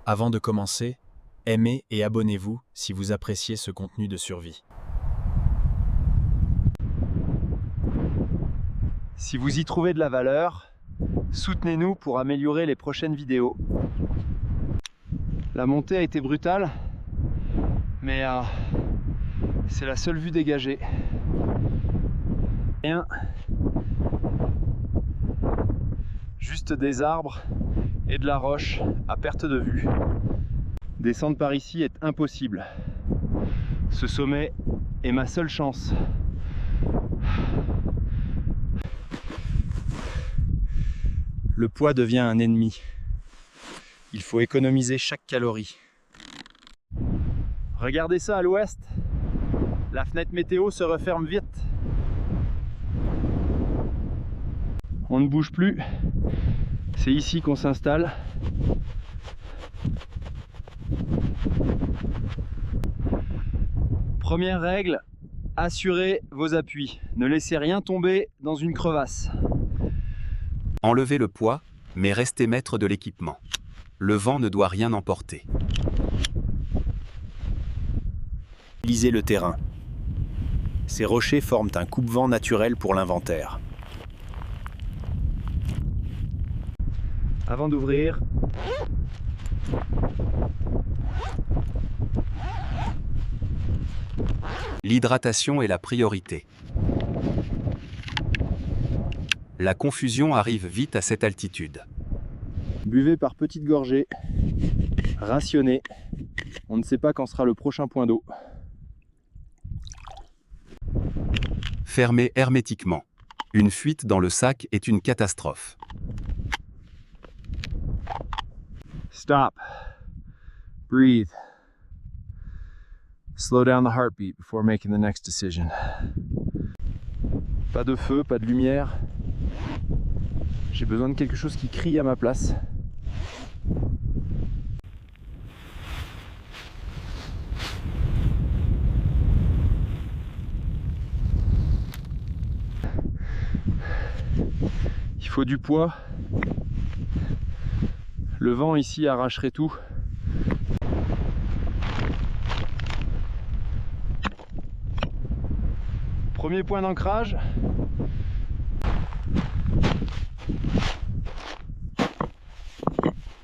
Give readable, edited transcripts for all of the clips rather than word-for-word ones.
Avant de commencer, aimez et abonnez-vous si vous appréciez ce contenu de survie. Si vous y trouvez de la valeur, soutenez-nous pour améliorer les prochaines vidéos. La montée a été brutale, mais c'est la seule vue dégagée. Rien. Juste des arbres et de la roche à perte de vue. Descendre par ici est impossible. Ce sommet est ma seule chance. Le poids devient un ennemi. Il faut économiser chaque calorie. Regardez ça à l'ouest. La fenêtre météo se referme vite. On ne bouge plus. C'est ici qu'on s'installe. Première règle, assurez vos appuis. Ne laissez rien tomber dans une crevasse. Enlevez le poids, mais restez maître de l'équipement. Le vent ne doit rien emporter. Utilisez le terrain. Ces rochers forment un coupe-vent naturel pour l'inventaire. Avant d'ouvrir, L'hydratation est la priorité. La confusion arrive vite à cette altitude. buvez par petites gorgées, rationnez. On ne sait pas quand sera le prochain point d'eau. Fermez hermétiquement. Une fuite dans le sac est une catastrophe. Stop. Breathe. Slow down the heartbeat before making the next decision. Pas de feu, pas de lumière. J'ai besoin de quelque chose qui crie à ma place. Il faut du poids. Le vent ici arracherait tout. Premier point d'ancrage.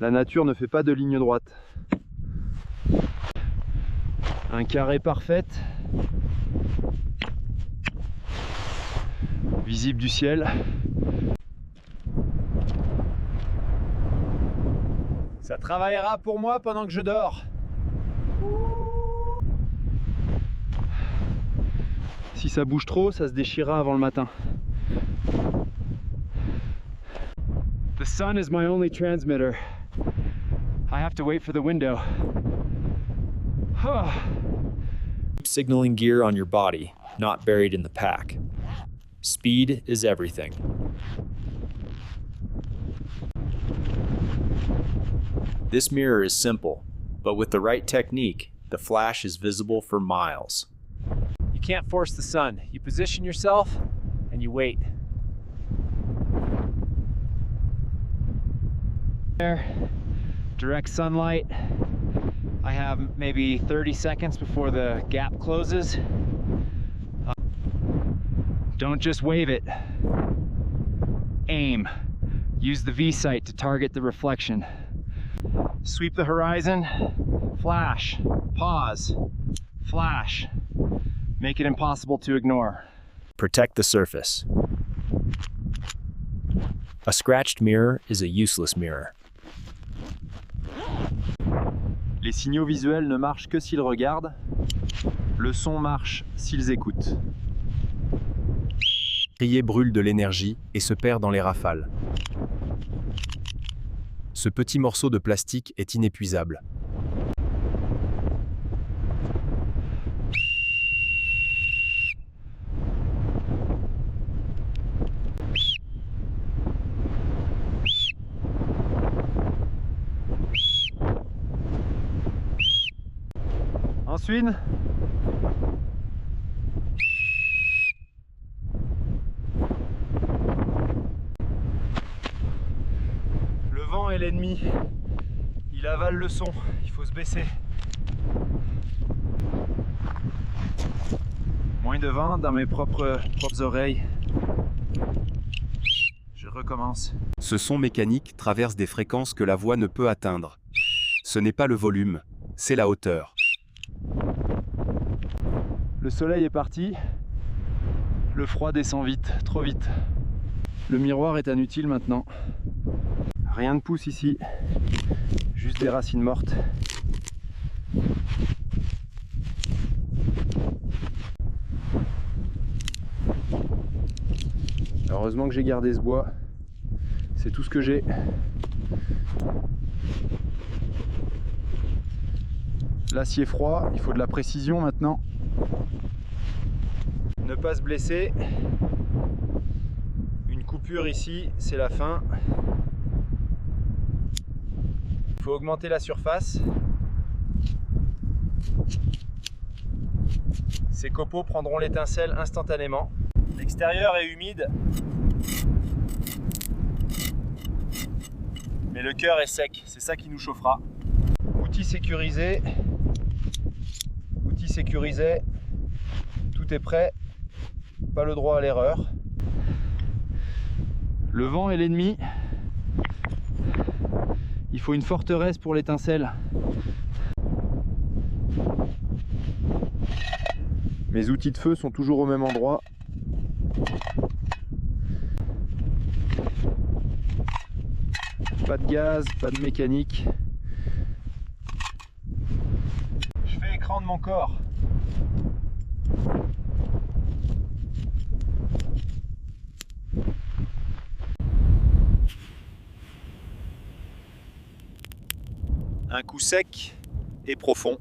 La nature ne fait pas de ligne droite. Un carré parfaite. Visible du ciel. Ça travaillera pour moi pendant que je dors. Si ça bouge trop, ça se déchirera avant le matin. The sun is my only transmitter. I have to wait for the window. Keep signaling gear on your body, not buried in the pack. Speed is everything. This mirror is simple, but with the right technique, the flash is visible for miles. You can't force the sun. You position yourself and you wait. There, direct sunlight. I have maybe 30 seconds before the gap closes. Don't just wave it. Aim. Use the V-sight to target the reflection. Sweep the horizon. Flash. Pause. Flash. Make it impossible to ignore. Protect the surface. A scratched mirror is a useless mirror. Les signaux visuels ne marchent que s'ils regardent. Le son marche s'ils écoutent. Crier brûle de l'énergie et se perd dans les rafales. Ce petit morceau de plastique est inépuisable. Ensuite, le vent est l'ennemi. Il avale le son, il faut se baisser. Moins de vent dans mes propres oreilles. Je recommence. Ce son mécanique traverse des fréquences que la voix ne peut atteindre. Ce n'est pas le volume, c'est la hauteur. Le soleil est parti. Le froid descend vite, trop vite. Le miroir est inutile maintenant. Rien ne pousse ici. Juste des racines mortes. Heureusement que j'ai gardé ce bois. C'est tout ce que j'ai. L'acier froid, il faut de la précision maintenant. Ne pas se blesser. Une coupure ici, c'est la fin. Il faut augmenter la surface. Ces copeaux prendront l'étincelle instantanément. L'extérieur est humide, mais le cœur est sec, c'est ça qui nous chauffera. Outils sécurisés, tout est prêt, pas le droit à l'erreur. Le vent est l'ennemi, il faut une forteresse pour l'étincelle. Mes outils de feu sont toujours au même endroit. Pas de gaz, pas de mécanique. Je fais écran de mon corps. Un coup sec et profond.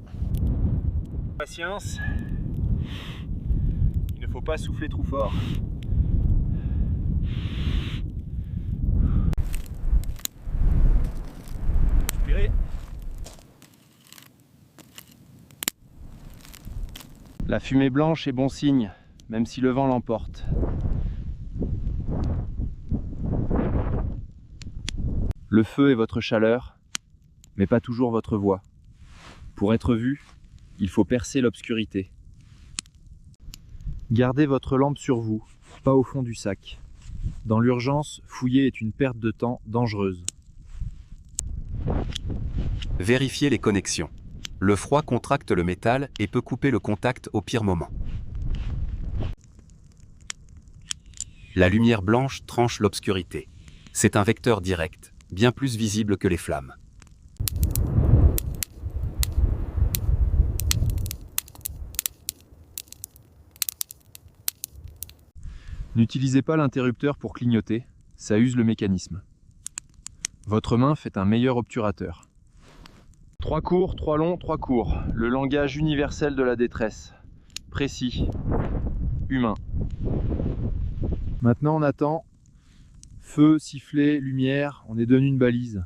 Patience. Il ne faut pas souffler trop fort. Inspirez. La fumée blanche est bon signe, même si le vent l'emporte. Le feu est votre chaleur, mais pas toujours votre voix. Pour être vu, il faut percer l'obscurité. Gardez votre lampe sur vous, pas au fond du sac. Dans l'urgence, fouiller est une perte de temps dangereuse. Vérifiez les connexions. Le froid contracte le métal et peut couper le contact au pire moment. La lumière blanche tranche l'obscurité. C'est un vecteur direct, bien plus visible que les flammes. N'utilisez pas l'interrupteur pour clignoter, ça use le mécanisme. Votre main fait un meilleur obturateur. 3 courts, 3 longs, 3 courts. Le langage universel de la détresse. Précis. Humain. Maintenant on attend. Feu, sifflet, lumière, on est donné une balise.